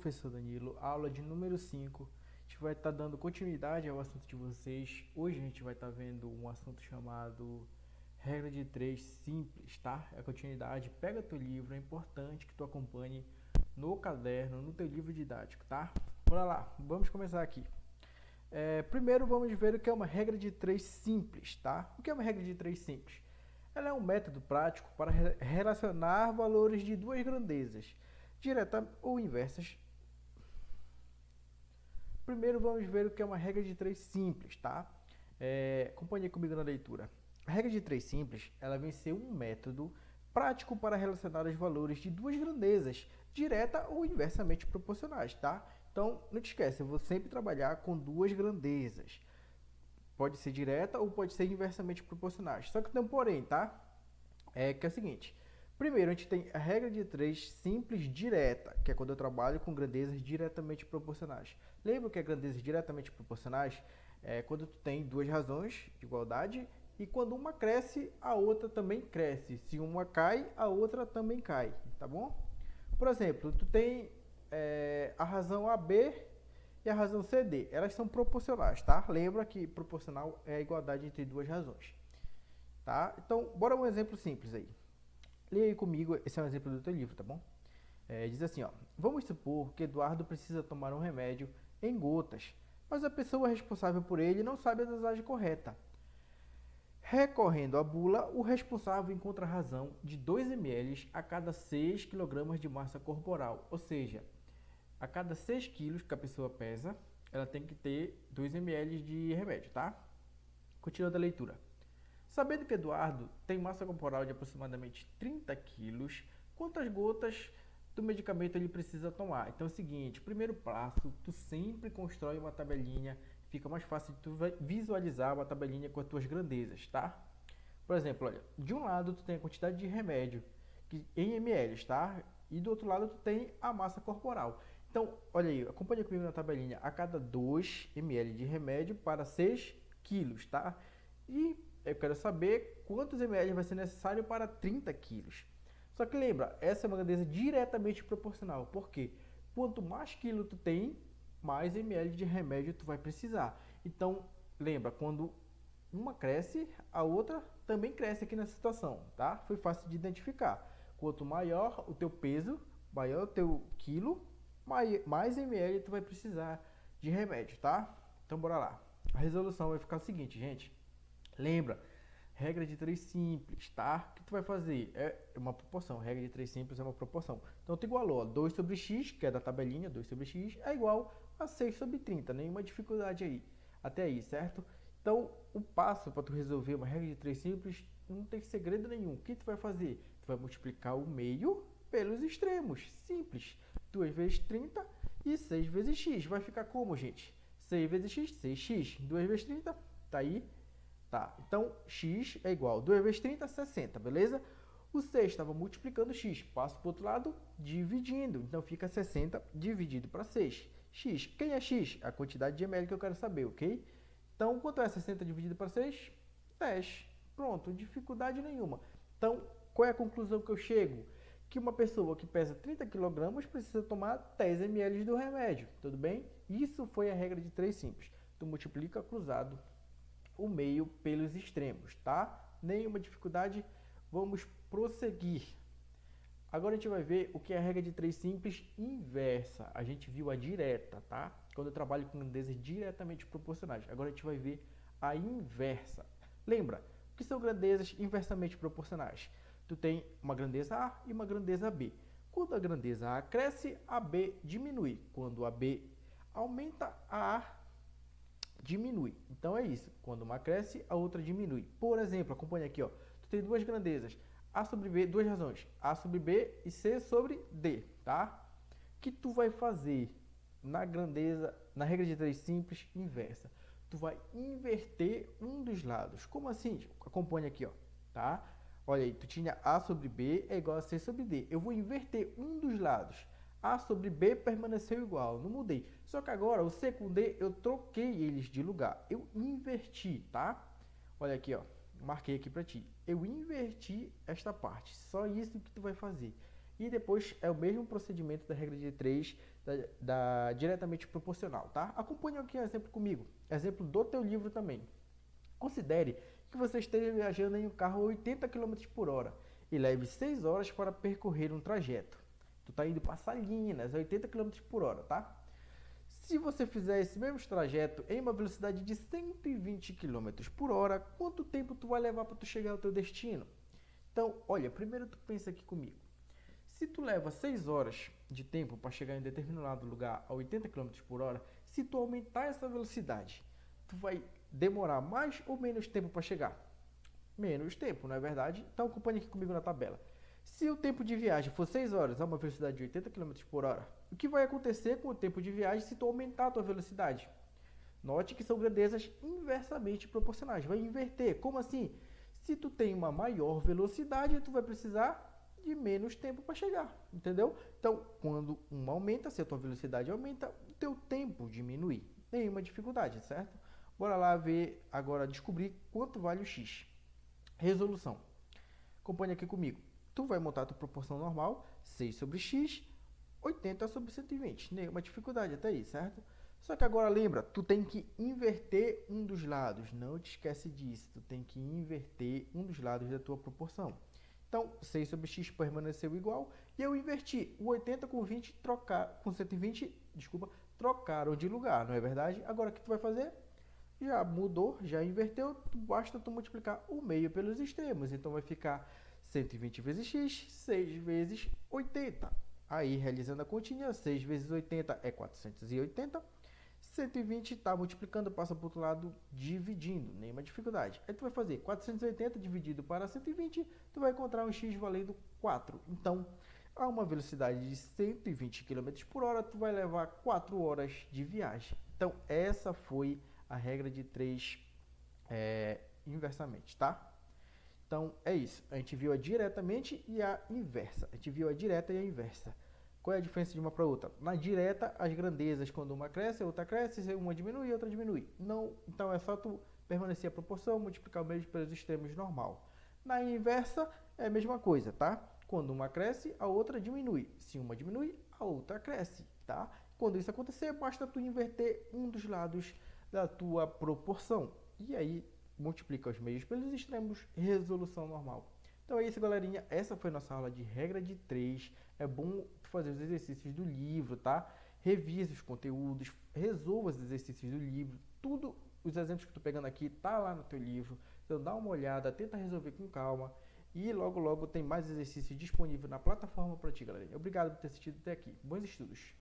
professor Danilo, aula de número 5. A gente vai estar dando continuidade ao assunto de vocês. Hoje a gente vai estar vendo um assunto chamado regra de 3 simples, tá? É a continuidade. Pega teu livro, é importante que tu acompanhe no caderno, no teu livro didático, tá? Bora lá, vamos começar aqui. Primeiro vamos ver o que é uma regra de 3 simples, tá? O que é uma regra de 3 simples? Ela é um método prático para relacionar valores de duas grandezas, direta ou inversas. Primeiro vamos ver o que é uma regra de 3 simples, tá? Acompanhe comigo na leitura. A regra de 3 simples, ela vem ser um método prático para relacionar os valores de duas grandezas, direta ou inversamente proporcionais, tá? Então, não te esquece, eu vou sempre trabalhar com duas grandezas. Pode ser direta ou pode ser inversamente proporcionais. Só que tem um porém, tá? Que é o seguinte. Primeiro, a gente tem a regra de 3 simples direta, que é quando eu trabalho com grandezas diretamente proporcionais. Lembra que as grandezas diretamente proporcionais é quando tu tem duas razões de igualdade e quando uma cresce, a outra também cresce. Se uma cai, a outra também cai, tá bom? Por exemplo, tu tem a razão AB e a razão CD. Elas são proporcionais, tá? Lembra que proporcional é a igualdade entre duas razões. Tá? Então, bora um exemplo simples aí. Leia aí comigo, esse é um exemplo do teu livro, tá bom? Diz assim, ó. Vamos supor que Eduardo precisa tomar um remédio em gotas, mas a pessoa responsável por ele não sabe a dosagem correta. Recorrendo à bula, o responsável encontra a razão de 2 ml a cada 6 kg de massa corporal, ou seja, a cada 6 kg que a pessoa pesa, ela tem que ter 2 ml de remédio, tá? Continuando a leitura. Sabendo que Eduardo tem massa corporal de aproximadamente 30 quilos, quantas gotas do medicamento ele precisa tomar? Então é o seguinte, primeiro passo, tu sempre constrói uma tabelinha, fica mais fácil de tu visualizar uma tabelinha com as tuas grandezas, tá? Por exemplo, olha, de um lado tu tem a quantidade de remédio em ml, tá? E do outro lado tu tem a massa corporal. Então, olha aí, acompanha comigo na tabelinha, a cada 2 ml de remédio para 6 quilos, tá? E eu quero saber quantos ml vai ser necessário para 30 quilos. Só que lembra, essa é uma grandeza diretamente proporcional. Por quê? Quanto mais quilo tu tem, mais ml de remédio tu vai precisar. Então, lembra, quando uma cresce, a outra também cresce aqui nessa situação, tá? Foi fácil de identificar. Quanto maior o teu peso, maior o teu quilo, mais ml tu vai precisar de remédio, tá? Então, bora lá. A resolução vai ficar o seguinte, gente. Lembra, regra de 3 simples, tá? O que tu vai fazer? É uma proporção, regra de 3 simples é uma proporção. Então tu igualou, ó, 2 sobre x, que é da tabelinha, 2 sobre x, é igual a 6 sobre 30, nenhuma dificuldade aí, até aí, certo? Então, o passo para tu resolver uma regra de 3 simples não tem segredo nenhum. O que tu vai fazer? Tu vai multiplicar o meio pelos extremos, simples. 2 vezes 30 e 6 vezes x. Vai ficar como, gente? 6 vezes x, 6x. 2 vezes 30, tá aí. Tá, então x é igual a 2 vezes 30, 60, beleza? O 6 estava multiplicando x, passo para o outro lado, dividindo. Então fica 60 dividido para 6. X, quem é x? A quantidade de ml que eu quero saber, ok? Então, quanto é 60 dividido para 6? 10. Pronto, dificuldade nenhuma. Então, qual é a conclusão que eu chego? Que uma pessoa que pesa 30 kg precisa tomar 10 ml do remédio, tudo bem? Isso foi a regra de 3 simples. Tu multiplica cruzado o meio pelos extremos, tá? Nenhuma dificuldade, vamos prosseguir. Agora a gente vai ver o que é a regra de 3 simples inversa. A gente viu a direta, tá? Quando eu trabalho com grandezas diretamente proporcionais. Agora a gente vai ver a inversa. Lembra, o que são grandezas inversamente proporcionais? Tu tem uma grandeza A e uma grandeza B. Quando a grandeza A cresce, a B diminui. Quando a B aumenta, a A diminui. Então é isso. Quando uma cresce, a outra diminui. Por exemplo, acompanha aqui, ó. Tu tem duas grandezas. A sobre B, duas razões. A sobre B e C sobre D, tá? O que tu vai fazer na grandeza, na regra de 3 simples inversa? Tu vai inverter um dos lados. Como assim? Acompanha aqui, ó, tá? Olha aí, tu tinha A sobre B é igual a C sobre D. Eu vou inverter um dos lados. A sobre B permaneceu igual, não mudei. Só que agora o C com D eu troquei eles de lugar. Eu inverti, tá? Olha aqui, ó. Marquei aqui para ti. Eu inverti esta parte. Só isso que tu vai fazer. E depois é o mesmo procedimento da regra de 3 diretamente proporcional, tá? Acompanhe aqui o exemplo comigo, exemplo do teu livro também. Considere que você esteja viajando em um carro a 80 km por hora e leve 6 horas para percorrer um trajeto. Tu está indo para Salinas a 80 km por hora, tá? Se você fizer esse mesmo trajeto em uma velocidade de 120 km por hora, quanto tempo tu vai levar para tu chegar ao teu destino? Então, olha, primeiro tu pensa aqui comigo. Se tu leva 6 horas de tempo para chegar em determinado lugar a 80 km por hora, se tu aumentar essa velocidade, tu vai demorar mais ou menos tempo para chegar? Menos tempo, não é verdade? Então acompanhe aqui comigo na tabela. Se o tempo de viagem for 6 horas a uma velocidade de 80 km por hora, o que vai acontecer com o tempo de viagem se tu aumentar a tua velocidade? Note que são grandezas inversamente proporcionais. Vai inverter. Como assim? Se tu tem uma maior velocidade, tu vai precisar de menos tempo para chegar, entendeu? Então, quando uma aumenta, se a tua velocidade aumenta, o teu tempo diminui. Nenhuma dificuldade, certo? Bora lá ver agora, descobrir quanto vale o x. Resolução. Acompanha aqui comigo. Tu vai montar a tua proporção normal, 6 sobre x, 80 sobre 120. Nenhuma dificuldade até aí, certo? Só que agora lembra, tu tem que inverter um dos lados. Não te esquece disso. Tu tem que inverter um dos lados da tua proporção. Então, 6 sobre x permaneceu igual e eu inverti. O 80 com 20 com 120, trocaram de lugar, não é verdade? Agora o que tu vai fazer? Já mudou, já inverteu, basta tu multiplicar o meio pelos extremos. Então vai ficar 120 vezes x, 6 vezes 80. Aí, realizando a continha, 6 vezes 80 é 480. 120 está multiplicando, passa para o outro lado, dividindo, nenhuma dificuldade. Aí tu vai fazer 480 dividido para 120, tu vai encontrar um x valendo 4. Então, a uma velocidade de 120 km por hora, tu vai levar 4 horas de viagem. Então, essa foi a regra de 3 inversamente, tá? Então, é isso. A gente viu a diretamente e a inversa. A gente viu a direta e a inversa. Qual é a diferença de uma para outra? Na direta, as grandezas, quando uma cresce, a outra cresce, uma diminui e a outra diminui. Não, então, é só tu permanecer a proporção, multiplicar o meio pelos extremos normal. Na inversa, é a mesma coisa, tá? Quando uma cresce, a outra diminui. Se uma diminui, a outra cresce, tá? Quando isso acontecer, basta tu inverter um dos lados da tua proporção. E aí, multiplica os meios pelos extremos, resolução normal. Então é isso, galerinha. Essa foi nossa aula de regra de 3. É bom fazer os exercícios do livro, tá? Revise os conteúdos, resolva os exercícios do livro. Tudo, os exemplos que eu tô pegando aqui, tá lá no teu livro. Então dá uma olhada, tenta resolver com calma. E logo, logo tem mais exercícios disponíveis na plataforma para ti, galerinha. Obrigado por ter assistido até aqui. Bons estudos!